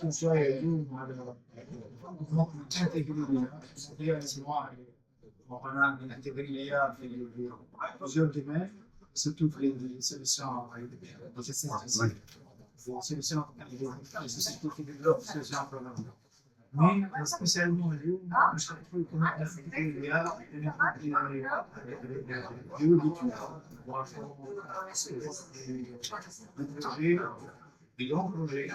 كل شوية يجون على intégré l'IA في plusieurs domaines, surtout pour les solutions de gestion des solutions les sociétés qui développent ce genre de problème. Mais spécialement اليوم مش هتقول كمان intégrer l'IA bureaux d'études. Des grands projets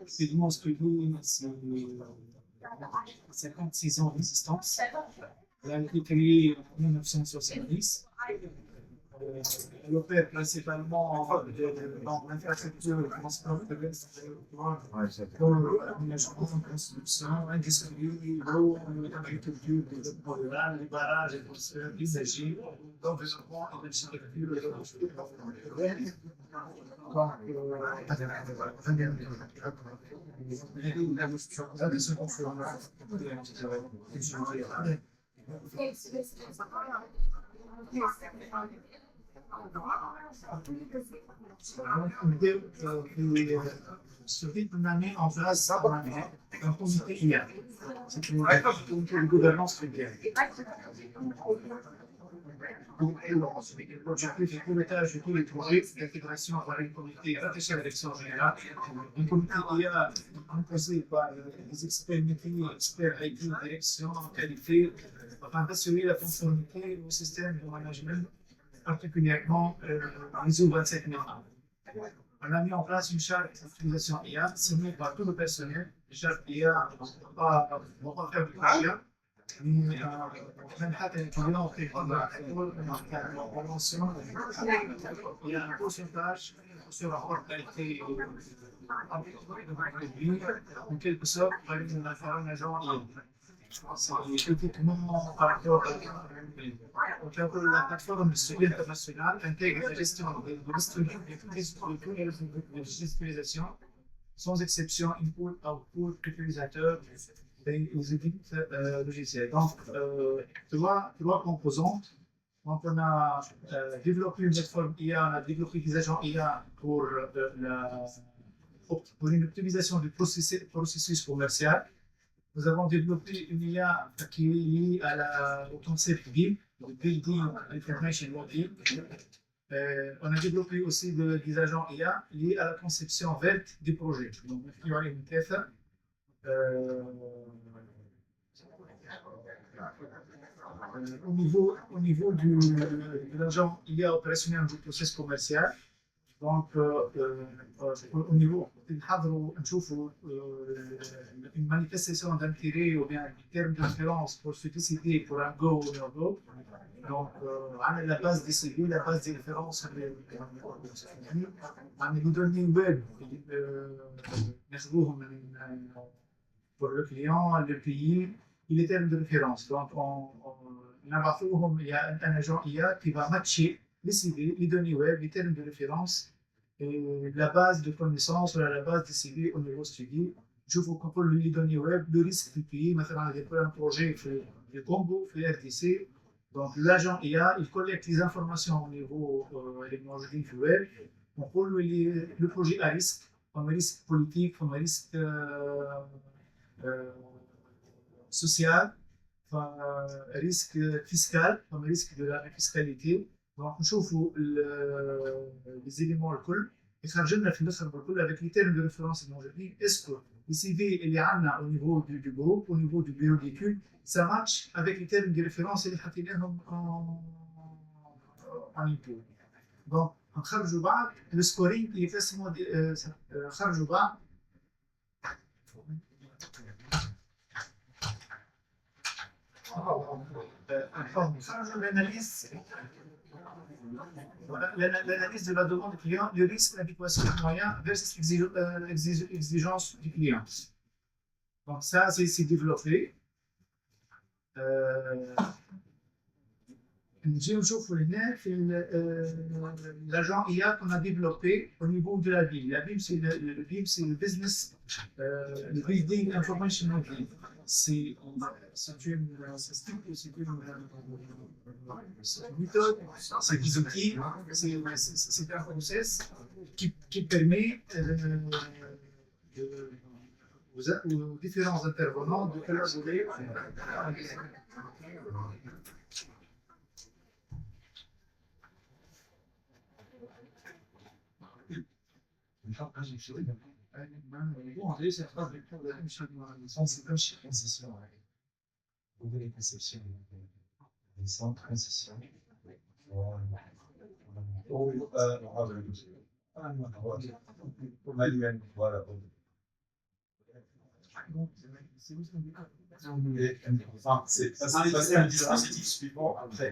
Effectivement, ce que nous, c'est 56 ans d'existence. Elle a été créée en 1970. Elle opère principalement dans l'infrastructure de transport terrestre, dans l'aménagement, la construction, l'industrie, l'eau, l'agriculture, le développement rural, les barrages, les transferts, l'énergie, l'environnement et l'architecture et ce rythme a mis en place un comité IA. C'est une comité de gouvernance régulière. L'objectif du pilotage de tous les projets, c'est l'intégration par un comité rattaché à l'élection générale. Un comité IA composé par des experts métiers, experts IT, direction, qualité, afin d'assurer la conformité au système de management, particulièrement l'ISO 27001. On a mis en place une charte d'utilisation IA signée par tout le personnel. La charte IA ne va pas faire du IA. من حتى اليوم في البروموسيون il y a un pourcentage sur rapport qualité en quelque sorte par un agent c'est typiquement par rapport à la plateforme de suivi international intègre la gestion de tous les gestualisations sans exception input, output, utilisateur et les équipes logicielles. Donc, trois composantes. Donc, on a développé une plateforme IA, on a développé des agents IA pour une optimisation du processus commercial. Nous avons développé une IA qui est liée au concept BIM, le Building Information Modeling. On a développé aussi des agents IA liés à la conception verte du projet. Donc, il y a une méthode. Au niveau de l'agent IA opérationnel du processus commercial, donc au niveau نشوفوا une manifestation d'intérêt ou bien un terme de référence pour se décider pour un go ou un no go. Donc على la base des CV, la base des références عن les données web ناخذوهم pour le client, le pays et les termes de référence. Donc, il y a un agent IA qui va matcher les CV, les données web, les termes de référence et la base de connaissances ou la base de CV au niveau studio. Je vous propose les données web, le risque du pays. Maintenant, il y a un projet de Congo, le RDC. Donc, l'agent IA, il collecte les informations au niveau technologique web. On peut le projet à risque, comme risque politique, comme risque social, risque fiscal, comme risque de la fiscalité. Donc, نشوفوا les éléments الكل يخرج لنا في النسخه الكل avec les termes de référence الموجودين. Est-ce que les CV اللي عندنا au niveau du groupe, au niveau du bureau d'études, ça match avec les termes de référence اللي حطيناهم en input. Donc, نخرجوا بعض السكورينج اللي يقسموا خرجوا بعض l'analyse de la demande du client, le risque d'adéquation du moyen versus l'exigence du client. Donc ça, c'est développé. نجي نشوفوا هنا في l'agent IA qu'on a développé au niveau de la ville. La ville, c'est le business, le building information ville. C'est une méthode, c'est des outils, c'est un process qui permet aux différents intervenants de collaborer. C'est un dispositif suivant après.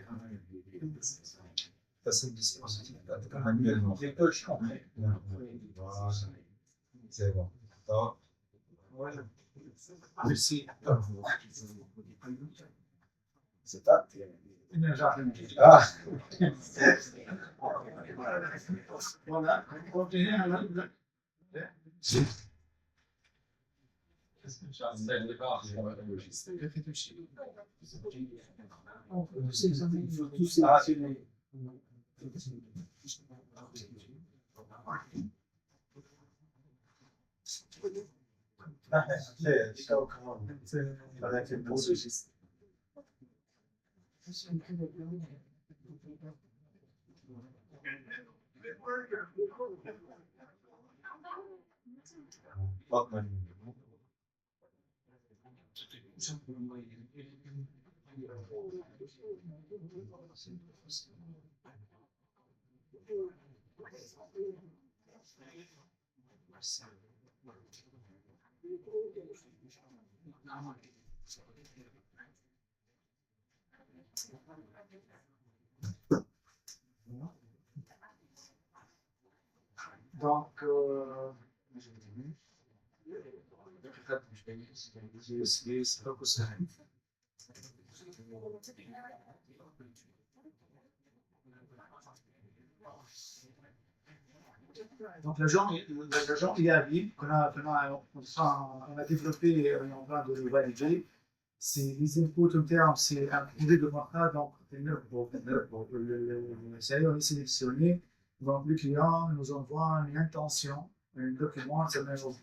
C'est un dispositif manuellement. C'est bon. Merci. C'est pas. Ah. Voilà. Donc, donc l'agent IAVI qu'on a développé et on est en train de le valider, c'est les inputs internes, c'est un projet de contrat, donc ça y est, on est sélectionné. Donc le client nous envoie une intention, un document,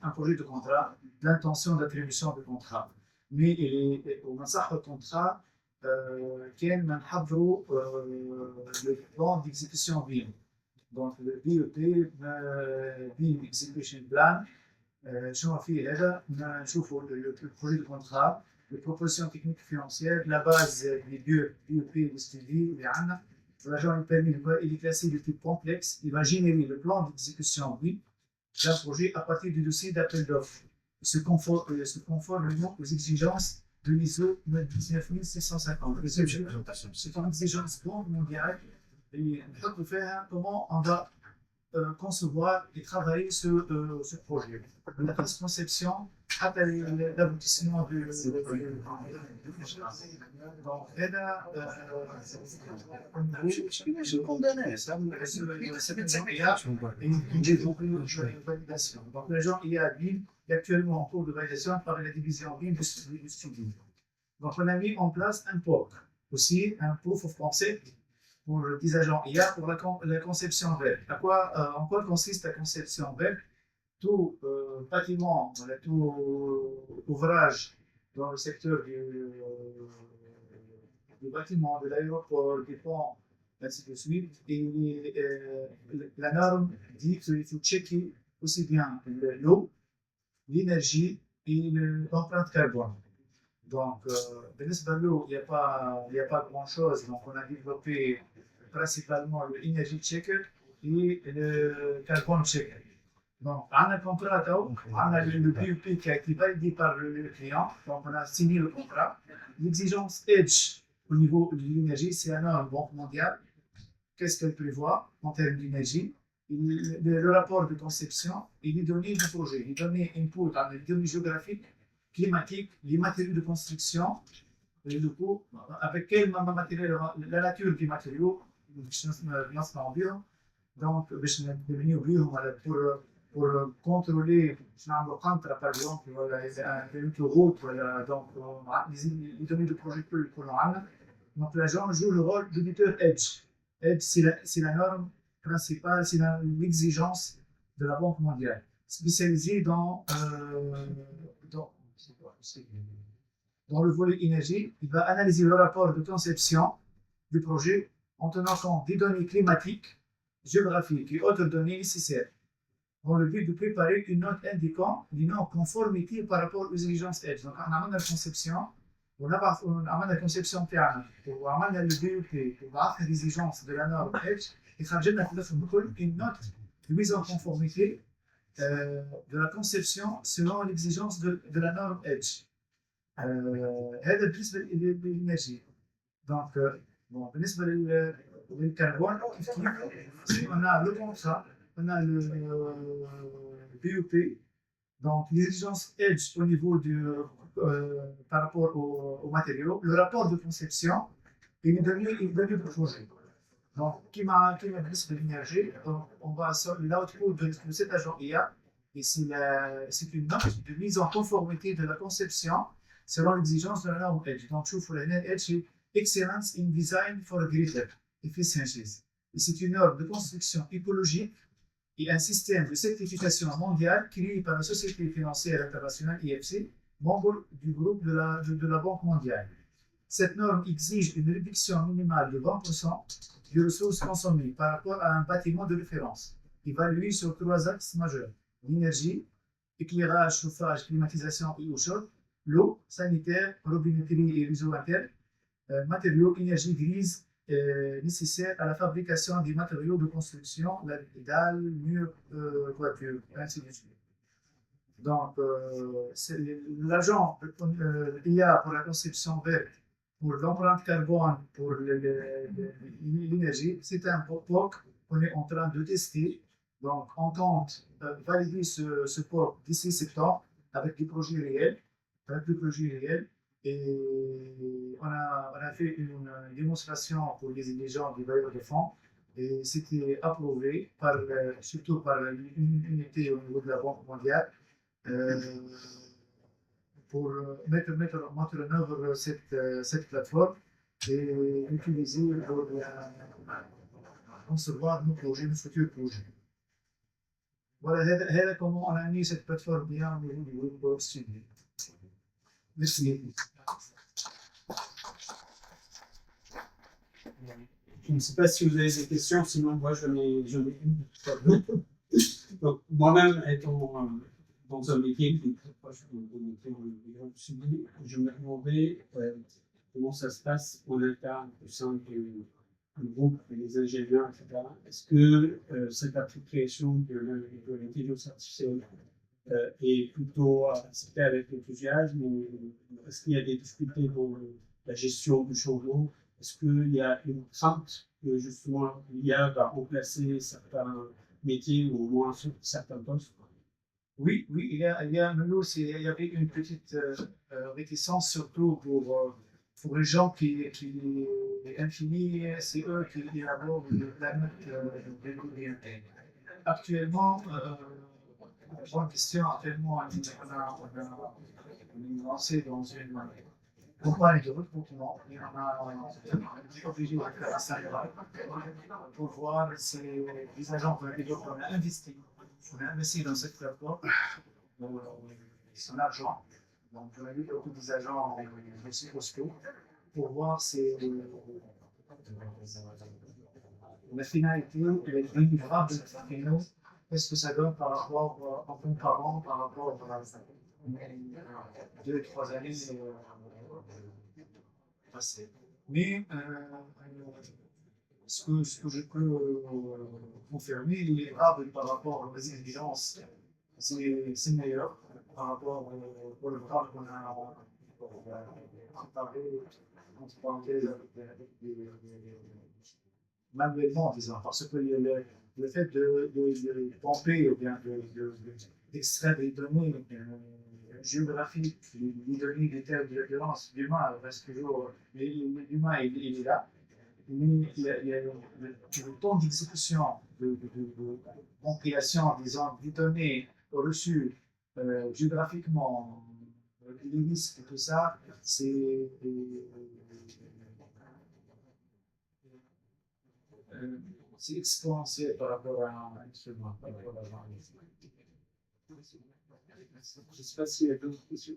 un projet de contrat, l'intention d'attribution de contrat. Mais au مسح contrat, كان نحضروا le plan d'exécution BIM. Donc le BEP, BIM Execution Plan, شنو فيه هذا؟ نشوفوا le projet de contrat, les propositions techniques financières, la base des BEP et STV اللي عندنا. L'agent il est classé de type complexe. Il va générer le plan d'exécution d'un projet à partir du dossier d'appel d'offres. Il se conforme aux exigences de l'ISO 19650. C'est une exigence mondiale. Et on faire comment on va concevoir et travailler ce projet. La conception, l'aboutissement du donc, Je condamnais ça. donc, l'agent IA BIM est actuellement en cours de validation par la division BIM du studio. Donc, on a mis en place un POC, aussi un Proof of Concept pour les agents IA pour la conception web. En quoi consiste la conception web? Tout bâtiment, tout ouvrage dans le secteur du bâtiment, de l'aéroport, des ponts, ainsi de suite. Et la norme dit qu'il faut checker aussi bien l'eau, l'énergie et l'empreinte carbone. Donc, dans l'eau, il n'y a pas grand-chose. Donc, on a développé principalement l'energy checker et le carbone checker. Donc, on a un contrat, on a le BEP qui a été validé par le client. Donc, on a signé le contrat. L'exigence Edge au niveau de l'énergie, c'est un norme Banque mondiale. Qu'est-ce qu'elle prévoit en termes d'énergie? Le rapport de conception et les données du projet. Les données input dans les données géographiques, climatiques, les matériaux de construction Et du coup, avec quel matériel, la nature du matériau, donc, pour contrôler par exemple, une route, donc, les données de projet que l'on a. Donc, l'agent joue le rôle d'éditeur Edge. Edge, c'est la norme principale, c'est l'exigence de la Banque mondiale, spécialisée dans le volet énergie. Il va analyser le rapport de conception du projet en tenant compte des données climatiques, géographiques et autres données nécessaires, dans le but de préparer une note indiquant les non-conformités par rapport aux exigences Edge. Donc, on a la conception, on a la conception تاعنا وعملنا le DUP وبعثنا l'exigence de la norme Edge, يخرج لنا une note de mise en conformité de la conception selon l'exigence de la norme Edge. هذا بالنسبه للانرجي. دونك بون بالنسبه للكربون on a le contrat, on a le BUP, donc l'exigence Edge au niveau par rapport aux matériaux, le rapport de conception et les données de projet. Donc, qui m'a بالنسبه للانرجي, on va sur l'output de cet agent IA, et c'est une note de mise en conformité de la conception selon l'exigence de la norme Edge. Donc, je vous l'ai Edge, Excellence in Design for Greater Efficiencies. C'est une norme de construction écologique et un système de certification mondiale créé par la Société financière internationale IFC, membre du groupe de la Banque mondiale. Cette norme exige une réduction minimale de 20% des ressources consommées par rapport à un bâtiment de référence, évalué sur 3 axes majeurs: l'énergie, éclairage, chauffage, climatisation et eau chaude, l'eau, sanitaire, robinetterie et réseau interne, matériaux, énergie grise nécessaires à la fabrication des matériaux de construction, dalles, murs, toitures, ainsi de suite. Donc, l'agent IA pour la conception verte, pour l'empreinte carbone, pour l'énergie, c'est un POC qu'on est en train de tester. Donc, on compte valider ce POC d'ici septembre avec des projets réels. Et on a fait une démonstration pour les gens des bailleurs de fonds, et c'était approuvé surtout par une unité au niveau de la Banque mondiale pour mettre en œuvre cette plateforme et l'utiliser pour concevoir nos projets, nos futurs projets. Voilà, هذا comment on a mis cette plateforme bien au niveau du groupe Studio. Merci. Je ne sais pas si vous avez des questions, sinon moi j'en ai une. Donc, moi-même, étant dans un métier qui est très proche de métier du groupe Studio, je me demandais comment ça se passe en interne au sein du groupe, les ingénieurs, etc. Est-ce que cette application de l'intelligence artificielle est plutôt acceptée avec enthousiasme, ou est-ce qu'il y a des difficultés dans la gestion du changement? Est-ce qu'il y a une crainte que justement l'IA va remplacer certains métiers ou au moins certains postes? Oui, il y avait une petite réticence, surtout pour les gens qui Infini, c'est eux qui élaborent la note de l'IA. Actuellement, bonne question, actuellement, on est lancé dans une compagnie de recrutement et on est obligé de faire un salaire pour voir si les agents qu'on a investi. On a investi dans cette plateforme son argent. Donc, on a vu beaucoup des agents aussi costauds pour voir si la finalité est délivrable et nous, qu'est-ce que ça donne par rapport en comparant par rapport à 2-3 années passées. Mais ce que je peux confirmer, il est grave par rapport aux exigences, c'est meilleur par rapport au grave qu'on a préparé entre parenthèses manuellement, disons, parce que le fait de pomper ou bien d'extraire des données géographiques, les données des terres de référence. L'humain reste toujours, l'humain il est là, mais il y a le temps d'exécution, de compilation des données reçues géographiquement, les risques et tout ça, c'est exponentiel par rapport à un instrument. Par rapport à un instrument. Je ne sais pas s'il y a d'autres questions.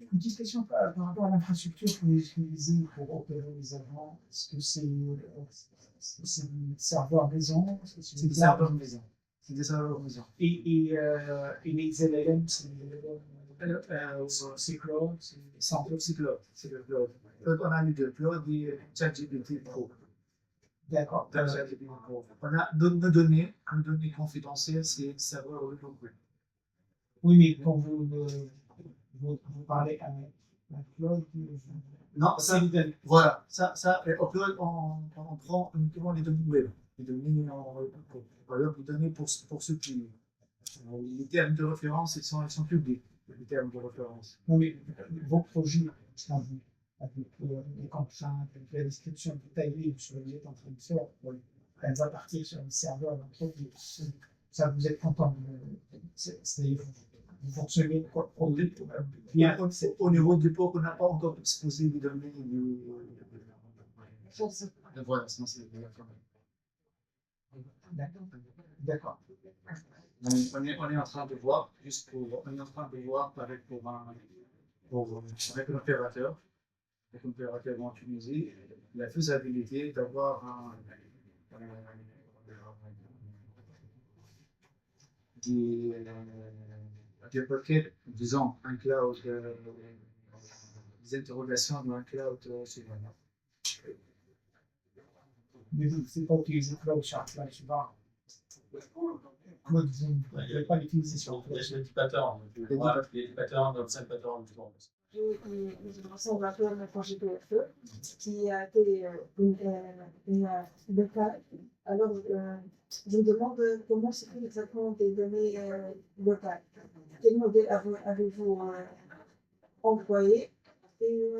Une petite question par rapport à l'infrastructure que vous utilisez pour opérer les avions. Est-ce que c'est des serveurs maison? C'est des serveurs maison. C'est des serveurs maison. Et les LLM, c'est cloud? C'est en fait, c'est cloud. C'est le cloud. On a les deux, cloud et ChatGPT Pro. D'accord. On a nos données confidentielles, c'est serveur open. Oui, mais quand vous parlez à la cloud, Non, ça, voilà, ça, upload, on prend uniquement les données web, les données par exemple, les données pour ceux qui, les termes de référence, ils sont publics, les termes de référence. oui, mais vos projets, avec les contraintes, avec la description détaillée sur les êtes en train de faire, elle va partir sur un serveur, ça vous êtes content, c'est-à-dire vous fonctionnez bien. Au niveau du port, on n'a pas encore exposé les données. Voilà, sinon c'est D'accord. on est en train de voir, on est en train de voir avec l'opérateur, en Tunisie, la faisabilité d'avoir des requêtes, disons, un cloud, des interrogations dans un cloud chez nous. Mais vous ne pouvez pas utiliser Cloud Shark, là, je sais pas. Cloud, vous ne pouvez pas l'utiliser sur Il y a des patterns, d'observe patterns, Je ressemble un peu à mon projet PFE, qui a été local. Alors, je me demande comment c'est fait exactement des données locales. Quel modèle avez-vous employé? Et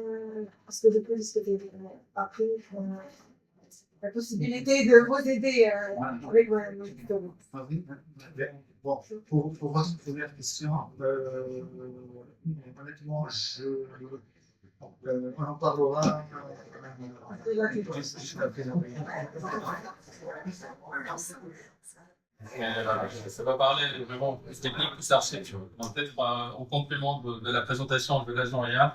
est-ce que je peux discuter après la possibilité de vous aider avec mon données? Bon, pour votre première question, honnêtement, on en parlera juste après la ça va parler vraiment plus technique, plus architecture. Peut-être en complément de la présentation de l'agent IA,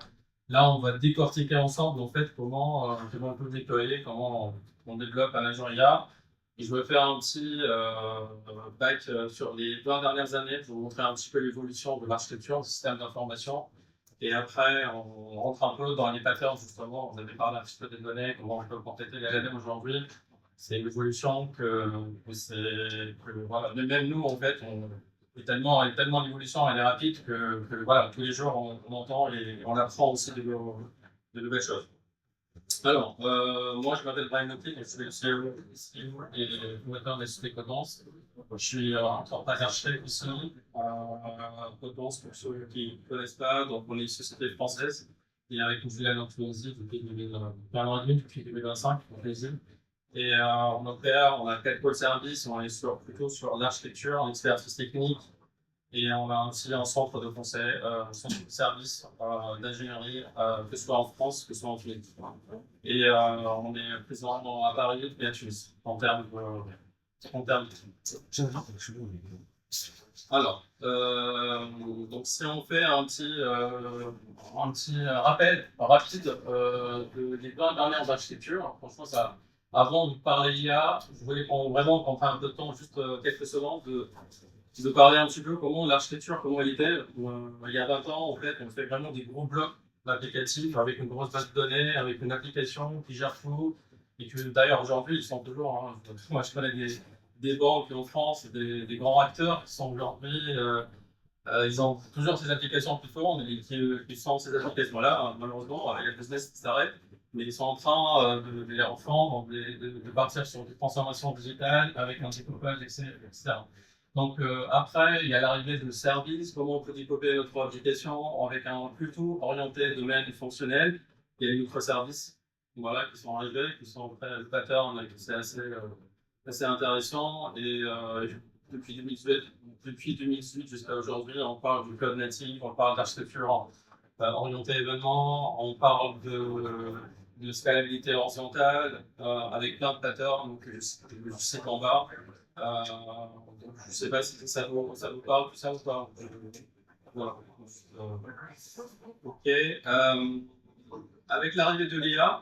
là on va décortiquer ensemble en fait comment on peut déployer, comment on développe un agent IA. Et je vais faire un petit bac sur les 20 dernières années pour vous montrer un petit peu l'évolution de l'architecture, du système d'information. Et après, on rentre un peu dans les patterns, justement. Vous avez parlé un petit peu des données, comment on peut compléter les LLM aujourd'hui. C'est l'évolution voilà. Mais même nous, en fait, tellement l'évolution elle est rapide que voilà, tous les jours, on entend et on apprend aussi de nouvelles choses. Alors, moi je m'appelle Brian Noplik, je suis le CEO et fondateur de la société Codance. Je suis entrepreneur architecte ici. Codance, pour ceux qui ne connaissent pas, donc on est une société française et avec une filiale en Tunisie depuis 2025 en Tunisie. Et on a 4 pôles services, on est plutôt sur l'architecture, l'expertise technique. Et on a aussi un centre de conseil, un centre de service d'ingénierie, que ce soit en France, que ce soit en Tunisie. Et on est présent à Paris et à Tunis, en termes de... Alors, donc si on fait un petit rappel rapide des 20 dernières architectures, franchement, ça, avant de parler IA, je voulais vraiment qu'on prenne un peu de temps, juste quelques secondes, de parler un petit peu comment l'architecture, comment elle était. Il y a 20 ans, en fait, on fait vraiment des gros blocs applicatifs avec une grosse base de données, avec une application qui gère tout. Et que d'ailleurs, aujourd'hui, ils sont toujours. Hein, moi, je connais des banques en France, des grands acteurs qui sont aujourd'hui. Ils ont toujours ces applications plus fortes et qui sont ces applications-là. Malheureusement, il y a le business qui s'arrête. Mais ils sont en train de les reprendre, de partir sur des transformations digitales avec un découpage, etc. Donc après, il y a l'arrivée de services, comment on peut développer notre application avec un plutôt orienté domaine fonctionnel. Il y a les microservices voilà, qui sont arrivés, qui sont très pattern, c'est assez intéressant. Et depuis 2018 jusqu'à aujourd'hui, on parle du cloud native, on parle d'architecture orientée événement, on parle de scalabilité horizontale avec plein de patterns que je cite en bas. Je ne sais pas si ça vous parle tout ça ou pas. Voilà. Ok. Avec l'arrivée de l'IA,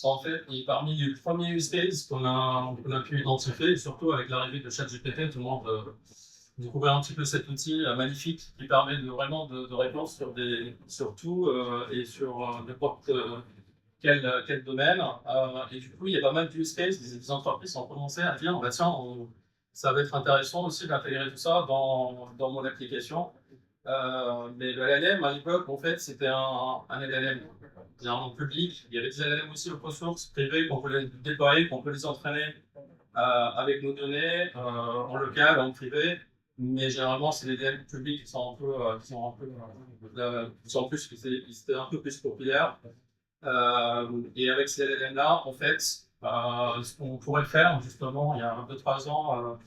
en fait, parmi les premiers use cases qu'on a pu identifier, et surtout avec l'arrivée de ChatGPT, tout le monde découvrait un petit peu cet outil magnifique qui permet vraiment de répondre sur tout et sur n'importe quel domaine. Et du coup, il y a pas mal de use cases, des entreprises ont commencé à dire, bah, tiens, ça va être intéressant aussi d'intégrer tout ça dans mon application. Mais le LLM, à l'époque, en fait, c'était un LLM généralement public. Il y avait des LLM aussi open source, privés, qu'on peut les déployer, qu'on peut les entraîner avec nos données, en local, en privé. Mais généralement, c'est les LLM publics qui sont c'était un peu plus populaire. Et avec ces LLM-là, en fait, ce qu'on pourrait faire, justement, il y a 2-3 ans,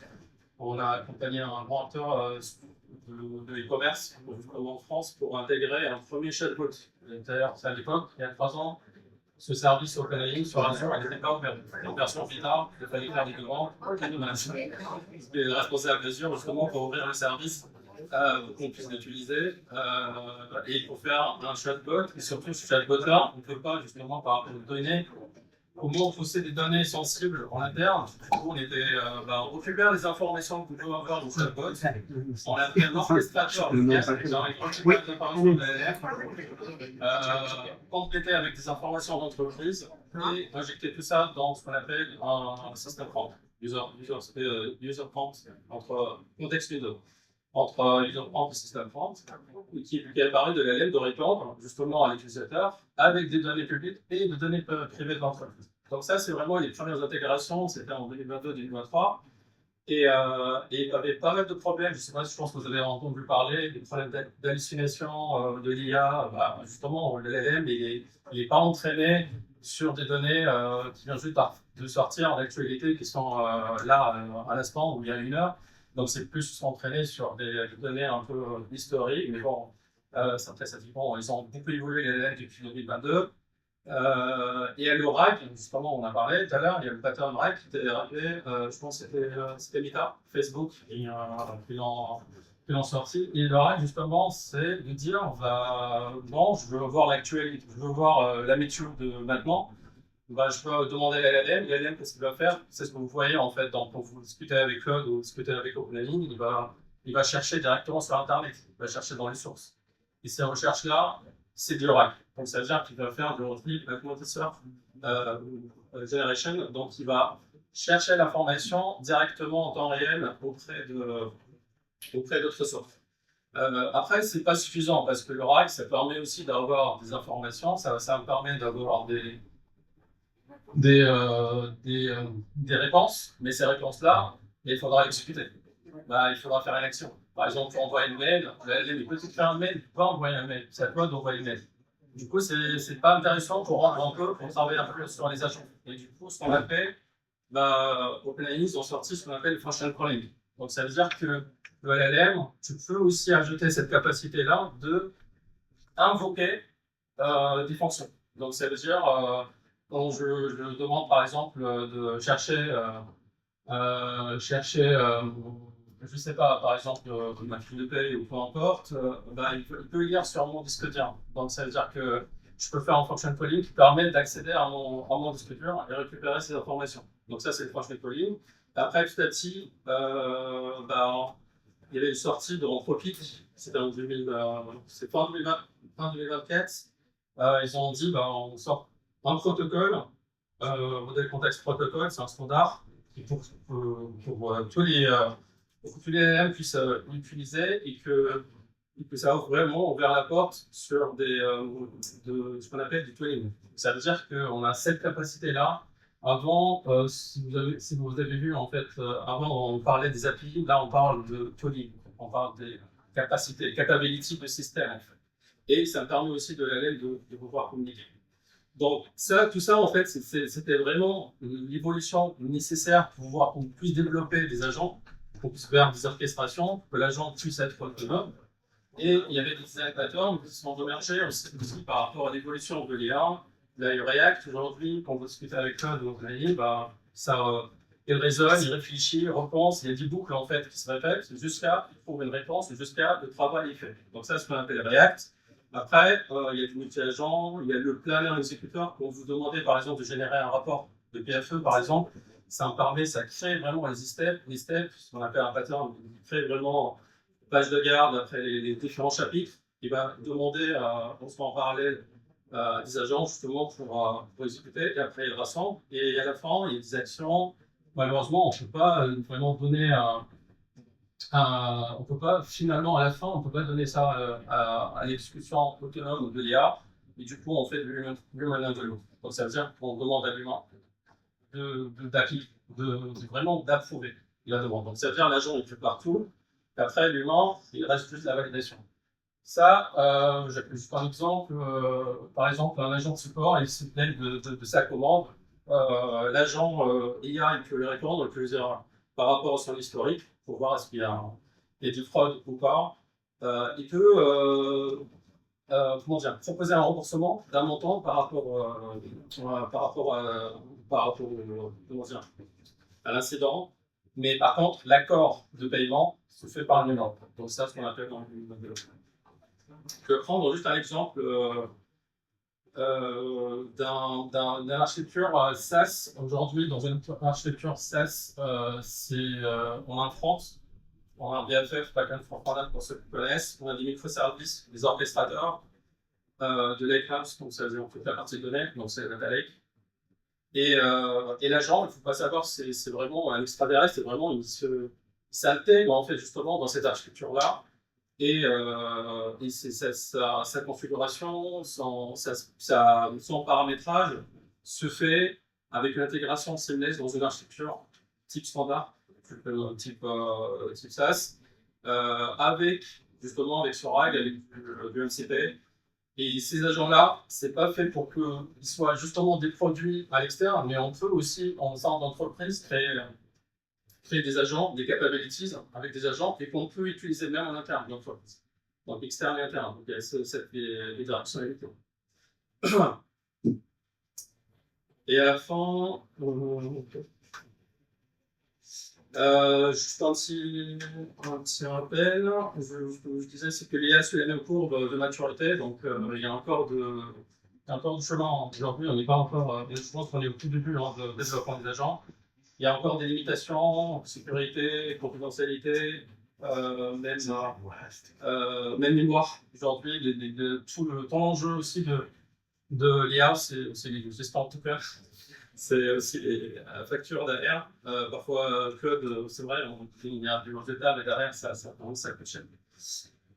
on a accompagné un grand acteur de e-commerce en France pour intégrer un premier chatbot. D'ailleurs, à l'époque, il y a 3 ans, ce service OpenAI sur Azure n'était pas ouvert. C'était une version bêta, il fallait faire des demandes. C'était le responsable d'Azure justement pour ouvrir le service pour qu'on puisse l'utiliser et pour faire un chatbot. Et surtout, ce chatbot-là, on ne peut pas justement par rapport aux données. Comment pousser des données sensibles en interne. Du coup, on récupère les informations que vous pouvez avoir dans le chatbot. On a fait un orchestrateur complété avec des informations d'entreprise et injecter tout ça dans ce qu'on appelle un système prompt. User prompt entre contexte les deux. Entre user prompt et système prompt, qui permet de l'LM de répondre justement à l'utilisateur avec des données publiques et des données privées de l'entreprise. Donc ça, c'est vraiment les premières intégrations, c'était en 2022-2023. Et il y avait pas mal de problèmes, je pense que vous avez entendu parler, des problèmes d'hallucination de l'IA. Justement, le LLM, il n'est pas entraîné sur des données qui viennent juste de sortir en actualité, qui sont là à l'instant où il y a 1 heure. Donc c'est plus entraîné sur des données un peu historiques, mais bon, ça dépend. Ils ont beaucoup évolué les LLM depuis 2022. Et à l'ORAC, justement, on a parlé tout à l'heure, il y a le pattern RAC qui était arrivé, je pense que c'était Meta, Facebook, qui l'ont sorti. Et l'ORAC, justement, c'est de dire, bon, je veux voir l'actualité, je veux voir la météo de maintenant. Je peux demander à l'LLM, qu'est-ce qu'il va faire? C'est ce que vous voyez en fait, quand vous discutez avec Claude ou discutez avec OpenAI, il va chercher directement sur Internet, il va chercher dans les sources. Et ces recherches-là, c'est du RAC. Donc ça veut dire qu'il va faire du Retrieval Augmented Generation, donc il va chercher l'information directement en temps réel auprès d'autres sources. Après, c'est pas suffisant parce que le RAC, ça permet aussi d'avoir des informations, ça me permet d'avoir des réponses, mais ces réponses-là, il faudra exécuter. Il faudra faire une action. Par exemple, pour envoyer une mail, il peut faire un mail, il peut pas envoyer un mail. C'est à toi d'envoyer une mail. Du coup, c'est pas intéressant pour rendre un peu, pour travailler un peu sur les agents. Et du coup, ce qu'on a fait, OpenAI, ils ont sorti ce qu'on appelle le function calling. Donc, ça veut dire que le LLM, tu peux aussi ajouter cette capacité-là de invoquer des fonctions. Donc, ça veut dire quand je demande par exemple de chercher, je ne sais pas, par exemple, ma fiche de paye ou peu importe, il peut lire sur mon disque dur. Donc ça veut dire que je peux faire un function calling qui permet d'accéder à mon disque dur et récupérer ces informations. Donc ça, c'est le function calling. Après, petit à petit, il y avait une sortie de Anthropic, c'était en c'est fin 2024. Ils ont dit, on sort un protocole, modèle contexte protocole, c'est un standard qui pour tous les LLM puissent l'utiliser et que ça a vraiment ouvert la porte sur ce qu'on appelle du tooling. Ça veut dire qu'on a cette capacité-là Avant, si vous avez vu, en fait, avant, on parlait des API, là, on parle de tooling, on parle des capacités, capability du système, en fait. Et ça me permet aussi de l'aller de pouvoir communiquer. Donc, tout ça, en fait, c'était vraiment l'évolution nécessaire pour pouvoir qu'on puisse développer des agents, qu'on puisse faire des orchestrations, que l'agent puisse être autonome. Et il y avait des indicateurs qui sont émergés aussi par rapport à l'évolution de l'IA. Là, React, aujourd'hui, quand vous discutez avec Claude, vous voyez, bah, il raisonne, il réfléchit, il repense, il y a 10 boucles en fait qui se répètent jusqu'à trouver une réponse, jusqu'à le travail est fait. Donc ça, c'est ce qu'on appelle React. Après, il y a du multi-agent, il y a le planner exécuteur. Quand vous demandez par exemple de générer un rapport de PFE, par exemple, ça crée vraiment les steps, ce qu'on appelle un pattern, il crée vraiment une page de garde après les différents chapitres. Il va demander en parallèle des agents justement pour exécuter, et après il rassemble, et à la fin il y a des actions. Malheureusement, on ne peut pas vraiment donner on peut pas, finalement, à la fin, on ne peut pas donner ça à l'exécution autonome de l'IA, et du coup, on fait de l'humain in the loop. Donc, ça veut dire qu'on demande à l'humain vraiment d'approuver la demande. Donc, ça veut dire l'agent, il fait partout, et après, l'humain, il reste juste la validation. Ça, j'ai juste un exemple. Par exemple, un agent de support, il se plaint de sa commande. L'agent IA, il peut lui répondre, il peut lui dire par rapport à son historique, pour voir est-ce qu'il y a du fraude ou pas. Il peut proposer un remboursement d'un montant par rapport à l'incident. Mais par contre, l'accord de paiement se fait par un humain. Donc ça, c'est ce qu'on appelle dans le développement. Je vais prendre juste un exemple d'une architecture SaaS. Aujourd'hui, dans une architecture SaaS, on a un front, on a un BFF, backend frontend pour ceux qui connaissent, on a des microservices, des orchestrateurs, de Lakehouse, donc ça veut dire toute la partie données, donc c'est Data Lake. Et l'agent, il ne faut pas savoir, c'est vraiment un extraterrestre, c'est vraiment il s'intègre en fait justement dans cette architecture-là. Et sa configuration, son paramétrage se fait avec une intégration seamless dans une architecture type standard, type SaaS, avec Sorag, avec du MCP. Et ces agents-là, c'est pas fait pour qu'ils soient justement des produits à l'externe, mais on peut aussi, en sein d'entreprise, créer des agents, des capabilities avec des agents et qu'on peut utiliser même en interne, donc externe et interne. Donc il y a cette bidirectionnalité. Et à la fin, juste un petit rappel, je disais, c'est que l'IA suit la même courbe de maturité, donc il y a encore de chemin. Aujourd'hui, on n'est pas encore, je pense qu'on est au tout début de développement des agents. Il y a encore des limitations, sécurité, confidentialité, même mémoire. Aujourd'hui, tout l'enjeu aussi de l'IA, c'est les gestions de cœur. C'est aussi les factures derrière. Parfois, Claude, c'est vrai, il y a du résultat, mais derrière, ça coûte cher.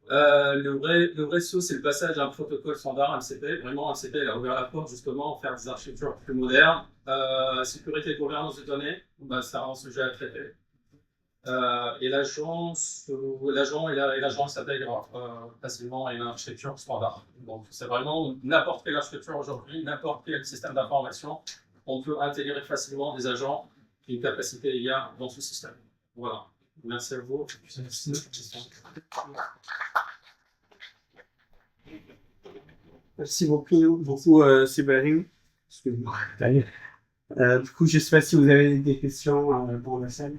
Le vrai saut, c'est le passage à un protocole standard MCP. Vraiment, MCP il a ouvert la porte justement à faire des architectures plus modernes. Sécurité et gouvernance des données, c'est un sujet à traiter. Et l'agent s'intègre facilement à une architecture standard. Donc, c'est vraiment n'importe quelle architecture aujourd'hui, n'importe quel système d'information, on peut intégrer facilement des agents et une capacité IA dans ce système. Voilà. Merci à vous. Merci beaucoup Séverine. Excusez-moi. Du coup, je ne sais pas si vous avez des questions pour la salle.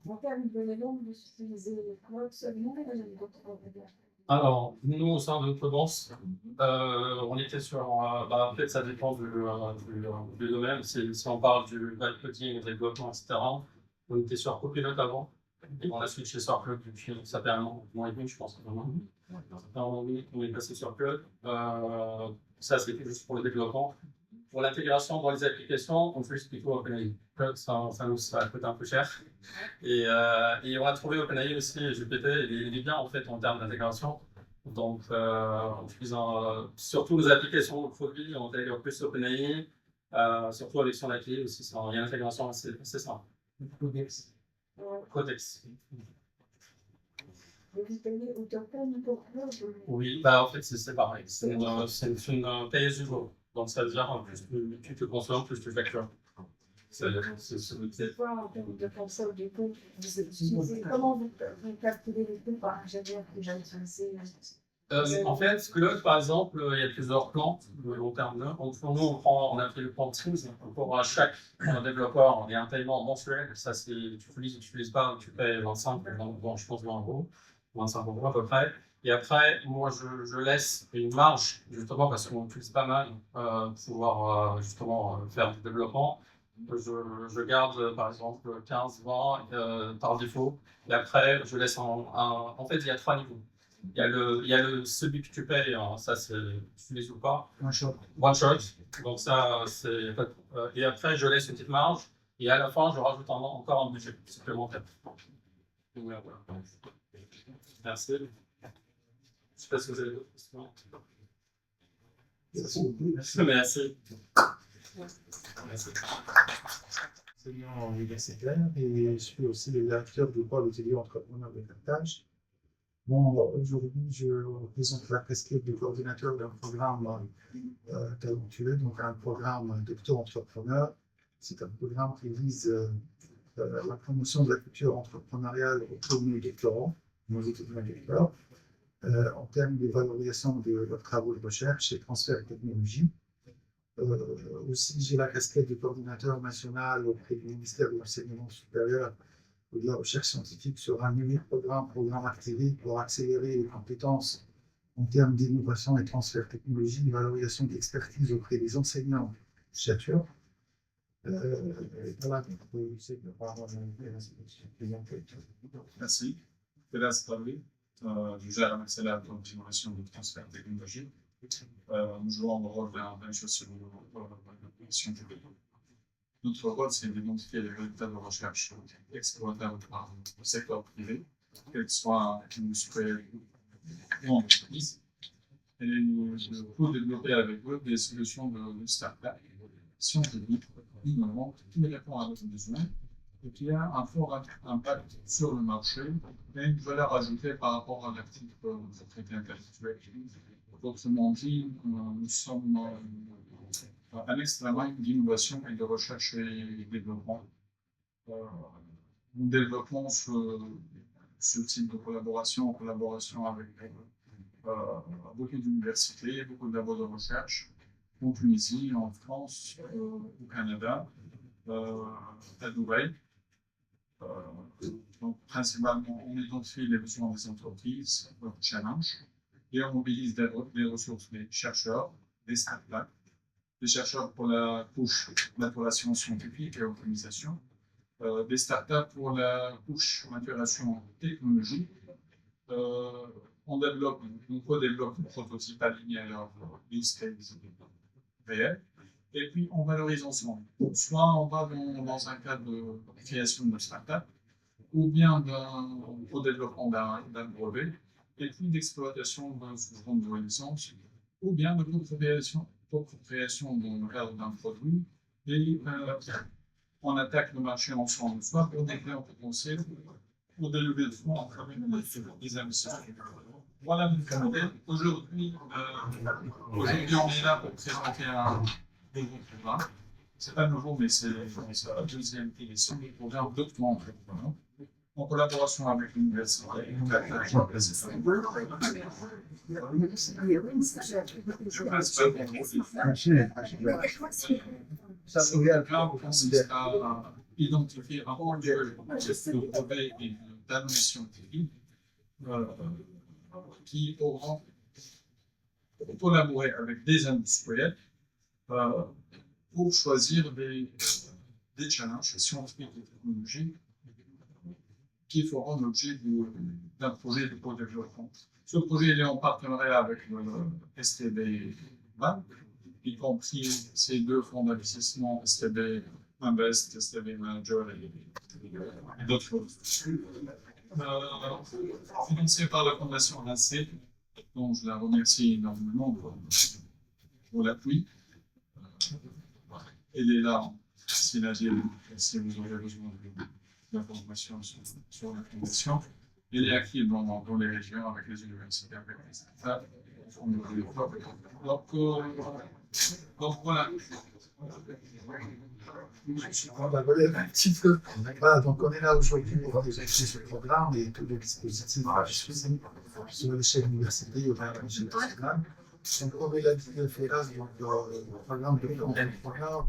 En termes de langue, vous utilisez Claude seulement ou vous avez d'autres langues? Alors, nous, au sein de Codance, on était sur. En fait, ça dépend du domaine. Si on parle du vibe coding, développement, etc., on était sur Copilot avant. Et on a switché sur Claude depuis, ça fait un an et demi, je pense. On est passé sur Claude. Ça, c'était juste pour le développement. Pour l'intégration dans les applications, on fait plutôt OpenAI. Claude, ça coûte un peu cher. Et on a trouvé OpenAI aussi, GPT, il est bien en fait en termes d'intégration. Donc, en utilisant surtout les applications de produits, on intègre plus OpenAI, surtout avec son API aussi, il y a une intégration assez simple. Codex. Vous payez autochtone pour vous? Oui, bah, en fait, c'est pareil. C'est une pay-as-you-go. Donc, ça veut dire plus tu te consommes, plus tu factures. C'est quoi en termes de console du coup? Comment vous calculez les coûts par ingénieur que j'ai utilisé? En fait, Claude, par exemple, il y a plusieurs plans de long terme. On a fait le plan Teams. Pour chaque développeur, il y a un paiement mensuel. Ça, c'est tu utilises pas, tu payes 25, bon, je pense 20 euros, 25 euros à peu près. Et après, moi, je laisse une marge, justement, parce qu'on utilise pas mal pour pouvoir justement faire du développement. Je garde, par exemple, 15, 20 par défaut. Et après, je laisse en fait, il y a 3 niveaux. Il y a celui que tu payes, ça c'est tu les ou pas. One shot. One shot. Donc ça c'est. Et après je laisse une petite marge et à la fin je rajoute encore un budget supplémentaire. Donc, voilà. Merci. Je ne sais pas si vous avez d'autres questions. Merci. Merci. Enseignant universitaire et je suis aussi le directeur du pôle hôtelier entrepreneur de Carthage. Bon, aujourd'hui, je représente la casquette du coordinateur d'un programme talentueux, donc un programme Docteur Entrepreneur. C'est un programme qui vise la promotion de la culture entrepreneuriale auprès de nos doctorants, nos étudiants docteurs, en termes de valorisation de leurs travaux de recherche et transfert de technologie. Aussi, j'ai la casquette du coordinateur national auprès du ministère de l'Enseignement supérieur et de la recherche scientifique sur un unique programme activé pour accélérer les compétences en termes d'innovation et transfert technologique, valorisation d'expertise auprès des enseignants chercheurs. Voilà, Merci. Pélas Travé, je gère un accélérateur d'innovation de transfert technologique. Nous jouons le rôle d'un sur scientifique. Notre rôle, c'est d'identifier les résultats de recherche exploitables par le secteur privé, quels soient industriels ou entreprises, et pour développer avec eux des solutions de start-up scientifiques, innovantes, qui répondent à nos besoins et qui a un fort impact sur le marché et une valeur ajoutée par rapport à l'actif de propriété intellectuelle. Autrement dit, nous sommes un extrême d'innovation et de recherche et développement. Nous développons ce type de collaboration en collaboration avec beaucoup d'universités, beaucoup de labos de recherche, en Tunisie, en France, au Canada, à Dubaï. Donc, principalement, on identifie les besoins des entreprises, leurs challenges, et on mobilise des ressources des chercheurs, des startups, des chercheurs pour la couche maturation scientifique et optimisation, des startups pour la couche maturation technologique. On co-développe des prototypes alignés à leur use case réel, et puis on valorise ensemble. Soit on va dans un cadre de création de startup, ou bien au développement d'un brevet, et puis d'exploitation d'un sous-fond de licence, ou bien de propre création dans le cadre d'un produit, et on attaque le marché ensemble, soit pour des clients potentiels, pour des levées de fonds en famille des investisseurs. Voilà notre modèle. Aujourd'hui, on est là pour présenter un nouveau programme. C'est pas nouveau, mais c'est la deuxième édition du programme Docteur Entrepreneur, en collaboration avec l'université. Ça consiste à identifier un modèle de brevet et d'analyse scientifique qui auront collaboré avec des industriels pour choisir des challenges scientifiques et technologiques qui feront l'objet d'un projet de co-développement. Ce projet est en partenariat avec le STB Bank, y compris ces deux fonds d'investissement, STB Invest, STB Manager et d'autres. Financé par la Fondation NACE dont je la remercie énormément pour l'appui. Elle est là, si vous aurez besoin d'informations sur la fondation. Elle est active dans les régions avec les universités, avec les États. Donc voilà. Un petit peu. Voilà, donc on est là aujourd'hui pour exécuter ce programme et tous les dispositifs sur l'échelle universitaire et à l'échelle nationale. Donc on est là fait là, donc le programme de programme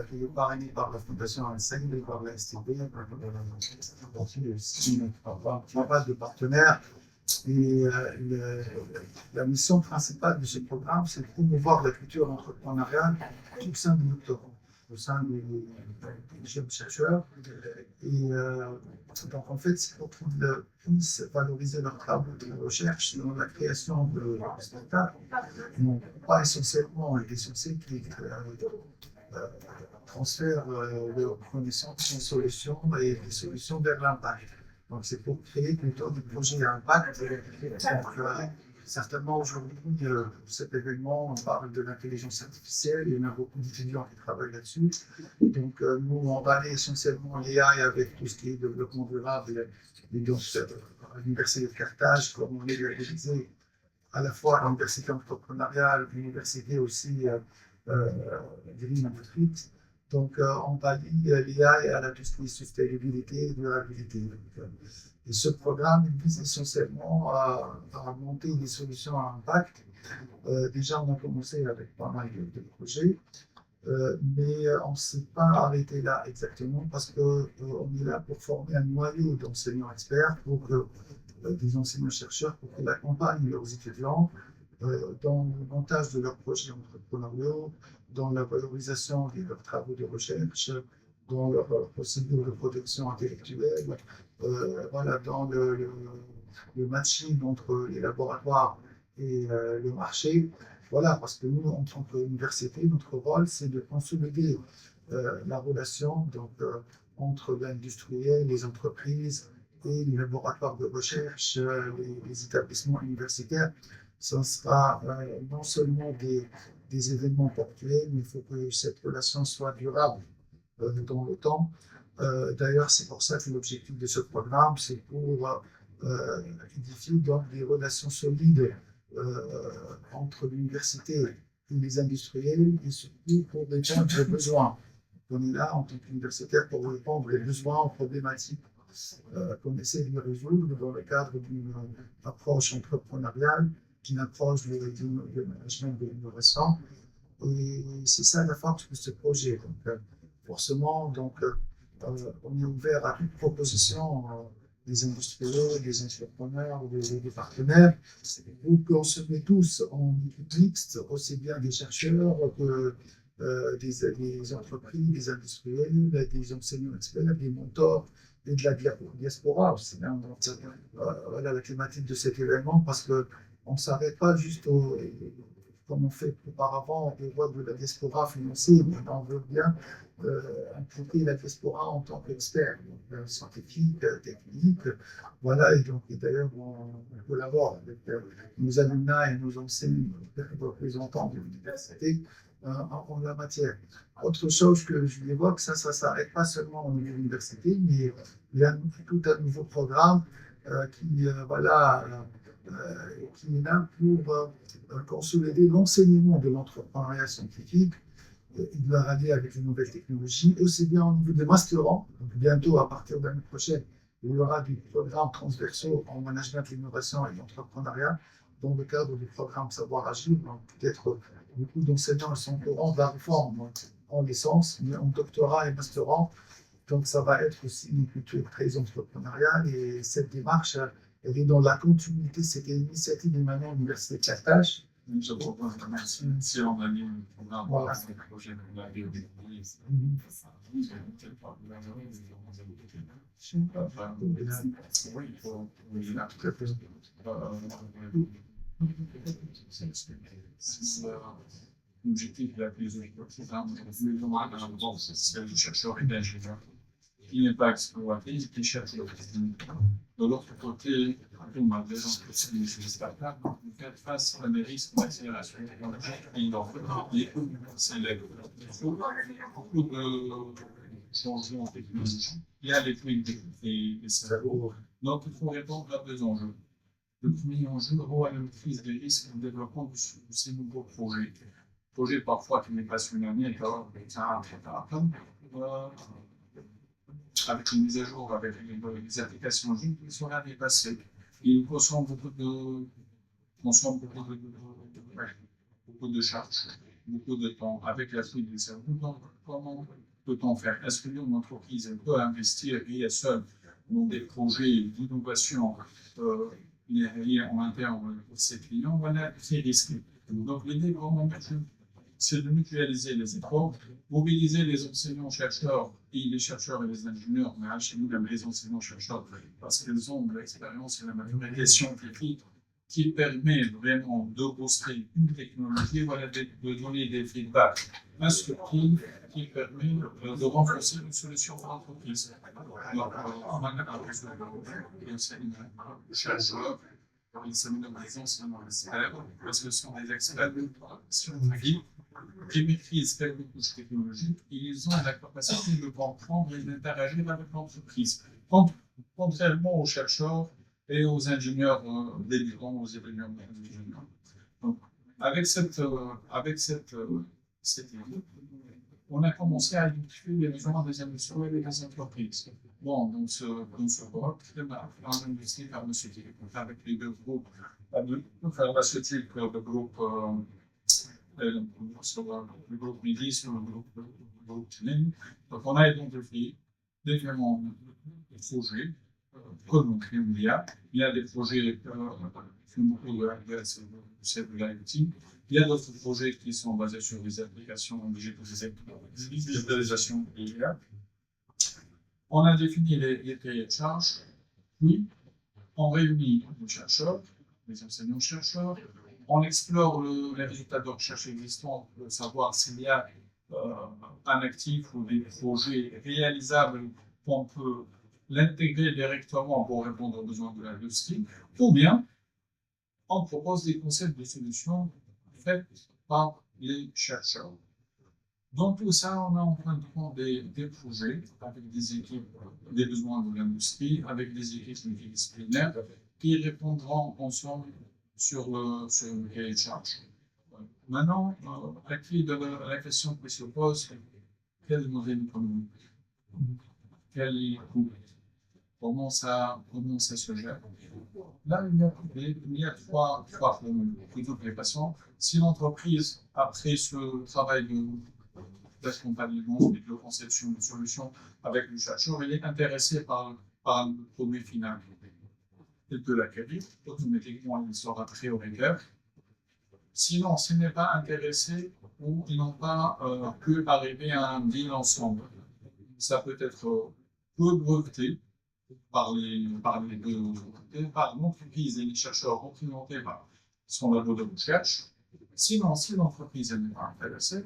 qui est parrainé par la Fondation Enseigne et par la STB, pas mal de partenaires. Et la mission principale de ce programme, c'est de promouvoir la culture entrepreneuriale au sein du doctorat, au sein des jeunes chercheurs. Et donc, en fait, c'est pour qu'ils puissent valoriser leurs travaux de recherche dans la création de spectacles, non pas essentiellement, il est censé qu'ils transfèrent leurs connaissances en solutions et des solutions vers l'impact. Donc, c'est pour créer plutôt des projets à impact. Donc, certainement, aujourd'hui, cet événement, on parle de l'intelligence artificielle. Il y en a beaucoup d'étudiants qui travaillent là-dessus. Donc, nous, on va aller essentiellement l'AI avec tout ce qui est développement durable. Et donc, à l'Université de Carthage, comme on est réalisé à la fois à l'université entrepreneuriale, l'université aussi Green and Fit. Donc, on va lier l'IA à la tout ce qui est sustainabilité et durabilité. Et ce programme il vise essentiellement à monter des solutions à impact. Déjà, on a commencé avec pas mal de projets, mais on ne s'est pas arrêté là exactement parce qu'on est là pour former un noyau d'enseignants experts, pour des enseignants-chercheurs, pour qu'ils accompagnent leurs étudiants dans le montage de leurs projets entrepreneuriaux, dans la valorisation de leurs travaux de recherche, dans leur procédure de protection intellectuelle, voilà, dans le matching entre les laboratoires et le marché. Voilà, parce que nous, en tant qu'université, notre rôle, c'est de consolider la relation donc, entre l'industriel, les entreprises et les laboratoires de recherche, les établissements universitaires. Ce sera non seulement des événements ponctuels, mais il faut que cette relation soit durable dans le temps. D'ailleurs, c'est pour ça que l'objectif de ce programme, c'est pour édifier donc des relations solides entre l'université et les industriels, et surtout pour répondre aux besoins. On est là en tant qu'universitaire pour répondre aux besoins, aux problématiques qu'on essaie de résoudre dans le cadre d'une approche entrepreneuriale, d'une approche de management de l'innovation. Et c'est ça la force de ce projet. Donc, forcément, donc, on est ouvert à toute proposition des industriels, des entrepreneurs, des partenaires, pour qu'on se met tous en mixte, aussi bien des chercheurs que des entreprises, des industriels, des enseignants experts, des mentors et de la diaspora aussi. Hein. Voilà la thématique de cet événement, parce qu'on ne s'arrête pas juste comme on fait auparavant, on voit de la diaspora financière, mais on veut bien impliquer la diaspora en tant qu'expert, scientifique, technique. Voilà, et donc d'ailleurs, on collabore avec nos alumni et nos enseignants, représentants de l'université en la matière. Autre chose que je vous évoque, ça ne s'arrête pas seulement au niveau de l'université, mais il y a tout un nouveau programme qui est là pour consolider l'enseignement de l'entrepreneuriat scientifique. Il doit rallier avec les nouvelles technologies, aussi bien au niveau des masterants. Bientôt, à partir de l'année prochaine, il y aura des programmes transversaux en management, l'innovation et l'entrepreneuriat dans le cadre du programme Savoir Agir. Peut-être beaucoup d'enseignants sont au courant de la réforme en licence, mais en doctorat et masterant. Donc, ça va être aussi une culture très entrepreneuriale, et cette démarche, elle est dans la continuité. C'était une initiative émanant de l'Université de Carthage. Je propose de remercier si on a mis un programme pour le projet de la biodiversité. L'objectif de la prise de programme, c'est le chercheur et l'ingénieur. Il n'est pas exploité, il cherche. De l'autre côté, surtout malgré les startups, vous faites face à des risques d'accélération technologique énormes. C'est beaucoup de changements technologiques. Il y a les prix et cerveaux. Donc, il faut répondre à deux enjeux. Le premier enjeu, la maîtrise des risques en développement de ces nouveaux projets. Projets parfois qui n'est pas sur l'année, avec une mise à jour, avec les applications qui sont là dépassées. Ils consomment beaucoup de charges, beaucoup de temps avec la suite des cerveaux. Donc, comment peut-on faire? Est-ce qu'une entreprise peut investir et seule dans des projets d'innovation en interne pour ses clients? Voilà, c'est risqué. Donc, l'idée vraiment, c'est de mutualiser les efforts, mobiliser les enseignants-chercheurs et les chercheurs et les ingénieurs, mais chez nous, les enseignants-chercheurs, parce qu'ils ont de l'expérience et la maturité scientifique qui permet vraiment de booster une technologie, voilà, de donner des feedbacks instructifs qui permet de renforcer une solution pour l'entreprise. Donc, on a des enseignants-chercheurs, ils sont des enseignants-experts, parce que ce sont des experts scientifiques qui maîtrisent quelques couches technologiques et ils ont la capacité de comprendre et d'interagir avec l'entreprise, contrairement aux chercheurs et aux ingénieurs débutants, aux ingénieurs. Donc, avec cette idée, on a commencé à identifier les besoins des industries et des entreprises. Bon, dans ce groupe, en industrie pharmaceutique, avec les deux groupes pharmaceutiques, le groupe MIDI sur le groupe TININ. Donc, on a identifié différents projets comme il y a des projets qui font beaucoup de l'IoT. Il y a d'autres projets qui sont basés sur des applications digitalisation IA. On a défini les cahiers de charges, puis on réunit les chercheurs, les enseignants-chercheurs, on explore les résultats de recherche existants pour savoir s'il y a un actif ou des projets réalisables qu'on peut l'intégrer directement pour répondre aux besoins de l'industrie, ou bien on propose des concepts de solutions faites par les chercheurs. Dans tout ça, on a en fin de compte des projets avec des équipes, des besoins de l'industrie, avec des équipes multidisciplinaires qui répondront ensemble sur le cahier de charge. Maintenant, la question qui se pose, c'est quel modèle économique? Quel est le coût? Comment ça se gère? Là, il y a trois formules pour toutes les façons. Si l'entreprise, après ce travail d'accompagnement et de conception de solutions avec le chercheur, elle est intéressée par le produit final, elle peut l'acquérir, automatiquement il sera prioritaire. Sinon, s'il n'est pas intéressé ou ils n'ont pas pu arriver à un deal ensemble, ça peut être peu breveté par l'entreprise et les chercheurs représentés par son labo de recherche. Sinon, si l'entreprise n'est pas intéressée,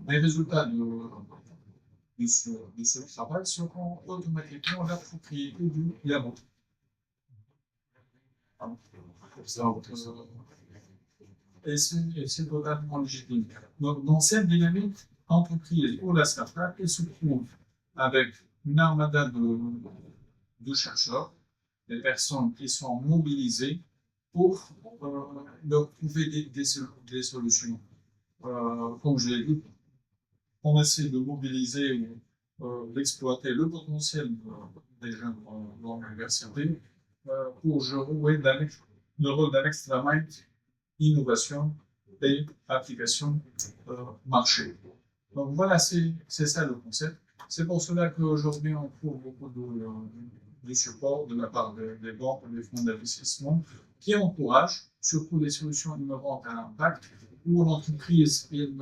les résultats de ce travail seront automatiquement la propriété du labo. Et c'est totalement légitime. Donc, dans cette dynamique, l'entreprise ou la startup, elle se trouve avec une armada de chercheurs, des personnes qui sont mobilisées pour leur trouver des solutions. Comme je l'ai dit, on essaie de mobiliser d'exploiter le potentiel des jeunes dans l'université pour jouer le rôle d'un extra-mind, innovation et application marché. Donc voilà, c'est ça le concept. C'est pour cela qu'aujourd'hui, on trouve beaucoup de support de la part des banques et des fonds d'investissement qui encouragent surtout des solutions innovantes à impact où l'entreprise il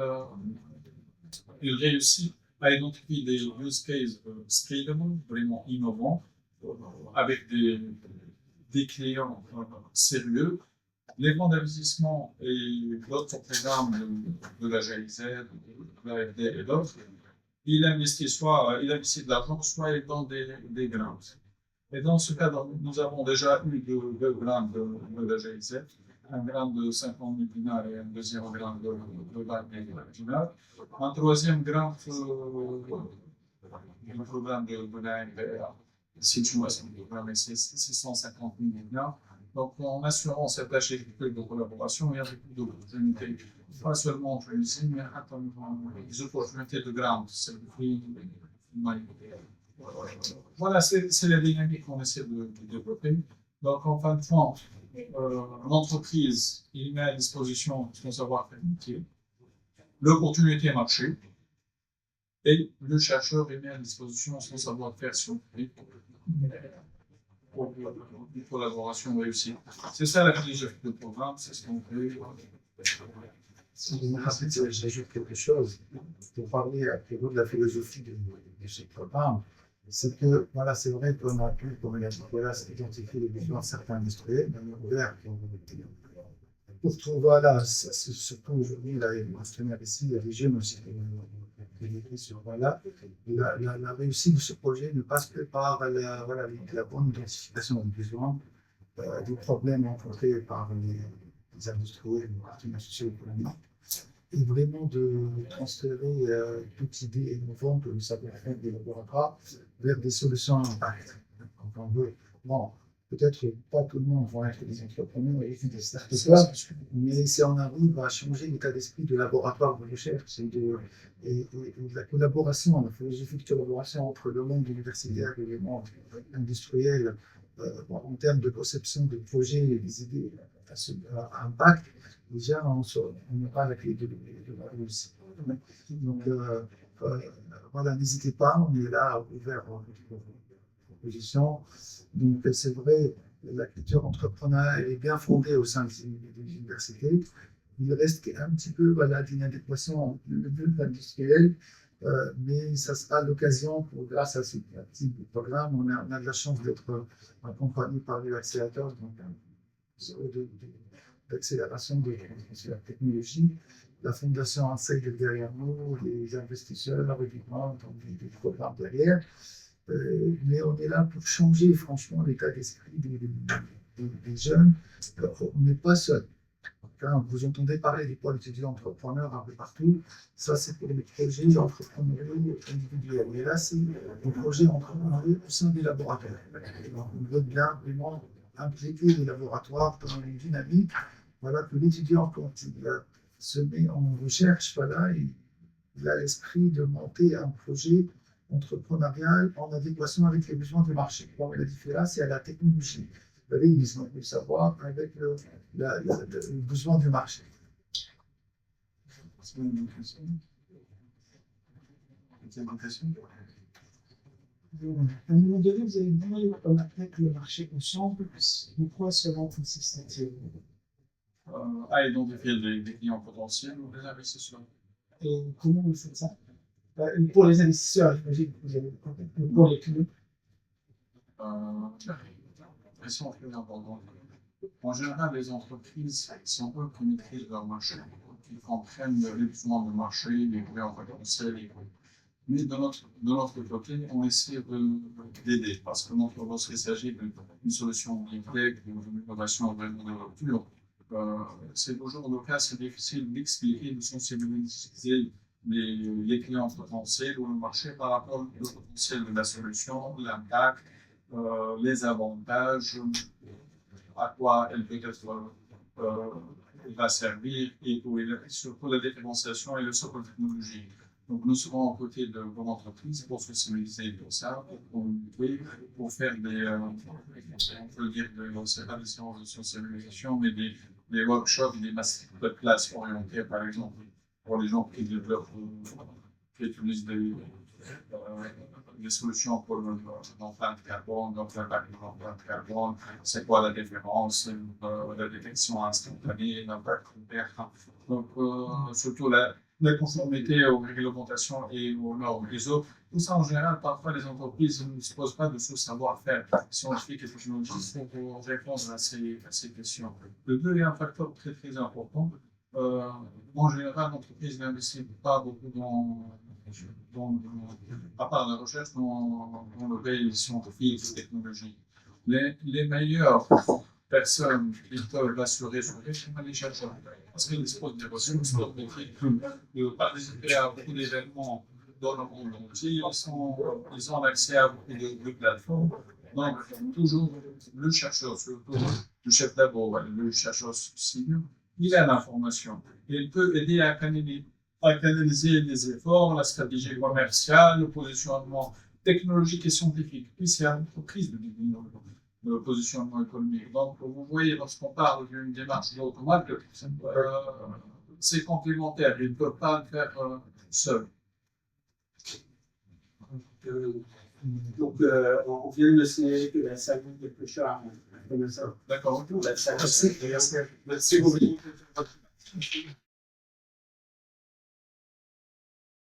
réussit à identifier des use cases scalable, vraiment innovants, avec des clients sérieux. Les fonds d'investissement et d'autres programmes de la GIZ, de l'AFD et d'autres, il investit de l'argent, soit dans des grants. Et dans ce cadre, nous avons déjà eu deux grains de GIZ, un grain de 50 000 dinars et un deuxième grain de 20 000 dinars. Un troisième grain le programme de l'ANVR, si tu vois, c'est 650 000 dinars. Donc, en assurant cette architecture de collaboration, il y a beaucoup d'opportunités, pas seulement en Tunisie, mais des opportunités de ground, c'est le prix. Voilà, c'est la dynamique qu'on essaie de développer. Donc, en fin de compte, l'entreprise il met à disposition son savoir-faire métier, l'opportunité marché, et le chercheur il met à disposition son savoir-faire scientifique pour une collaboration réussie. C'est ça la philosophie du programme, c'est ce qu'on fait. Si vous me permettez, j'ajoute quelque chose pour parler à propos de la philosophie de ce programme. C'est que, voilà, c'est vrai qu'on a pu, comme il a dit, voilà, identifier les besoins de certains industriels, même ouverts, qui ont été. Pour trouver, voilà, surtout aujourd'hui, là, il y a un partenaire ici, il y a des jeunes aussi qui écrit sur, voilà, la réussite de ce projet ne passe que par la bonne identification des besoins, des problèmes rencontrés par les industriels, les partenaires socio-économiques, et vraiment de transférer toute idée innovante du savoir-faire des laboratoires vers des solutions à impact. Donc on veut, bon, peut-être pas tout le monde va être des entrepreneurs et des startups, mais si on arrive à changer l'état d'esprit du laboratoire de recherche et la collaboration, la philosophie de collaboration entre le monde universitaire et le monde industriel, en termes de conception de projets et des idées à impact, déjà on n'est pas à la clé de la réussite. Donc voilà, n'hésitez pas, on est là ouvert aux propositions. Donc c'est vrai, la culture entrepreneuriale est bien fondée au sein des universités. Il reste un petit peu d'inadéquation entre le but industriel, mais ça sera l'occasion, grâce à ce type de programme, on a de la chance d'être accompagné par les accélérateurs, donc d'accélération de la technologie. La fondation enseigne derrière nous, les investisseurs, évidemment, donc des programmes derrière. Mais on est là pour changer franchement l'état d'esprit des jeunes. On n'est pas seul. Quand vous entendez parler des pôles étudiants entrepreneurs un peu partout, ça c'est pour les projets entrepreneuriaux individuels. Mais là, c'est des projets entrepreneuriaux au sein des laboratoires. Donc, on veut bien vraiment impliquer les laboratoires dans une dynamique. Voilà, que l'étudiant, quand il se met en recherche, voilà, il a l'esprit de monter un projet entrepreneurial en adéquation avec les besoins du marché. Bon, la différence, c'est à la technologie. Le réalisme, le savoir avec le besoin du marché. À un moment donné, vous avez dit qu'on attaque le marché ensemble. Pourquoi cela consiste-t-il? À identifier des clients potentiels ou des investisseurs. Et comment vous faites ça? Pour les investisseurs, j'imagine que vous avez pour les clients. Question très importante. En général, les entreprises sont eux qui maîtrisent leur marché, qui comprennent les besoins du marché, les clients potentiels. Mais de notre côté, on essaie d'aider parce que lorsqu'il s'agit d'une solution complète, d'une innovation vraiment de rupture, c'est toujours le cas, c'est difficile d'expliquer, de sensibiliser les clients potentiels ou le marché par rapport au potentiel de la solution, l'impact, les avantages, à quoi elle peut être, elle va servir et surtout la différenciation et le socle technologique. Donc nous serons aux côtés de vos entreprises pour sensibiliser pour ça, pour faire on peut dire c'est pas des séances de sensibilisation, mais des workshops, des masterclass orientés par exemple pour les gens qui développent, qui utilisent des solutions pour l'empreinte carbone, donc l'impact de l'empreinte carbone, c'est quoi la différence, la détection instantanée, l'impact vert. Donc surtout la conformité aux réglementations et aux normes ISO. Tout ça en général, parfois les entreprises ne disposent pas de ce savoir-faire scientifique et technologique pour répondre à ces questions. Le deux est un facteur très très important. En général, l'entreprise n'investit pas beaucoup à part la recherche dans le pays scientifique et technologique. Les meilleures personnes qui peuvent assurer ce risque, c'est les chercheurs. Parce qu'ils disposent des ressources cognitifs, de participer à beaucoup d'événements dans le monde entier. Ils ont accès à beaucoup de plateformes. Donc, toujours le chercheur, surtout le chef d'abord, le chercheur senior, il a l'information. Il peut aider à canaliser les efforts, la stratégie commerciale, le positionnement technologique et scientifique. Puis c'est à l'entreprise de devenir le positionnement économique. Donc, vous voyez, lorsqu'on parle d'une démarche d'automate, c'est complémentaire. Il ne peut pas le faire seul. Donc, on vient de signaler que la salle est plus chère. D'accord. La salle, Merci. merci beaucoup.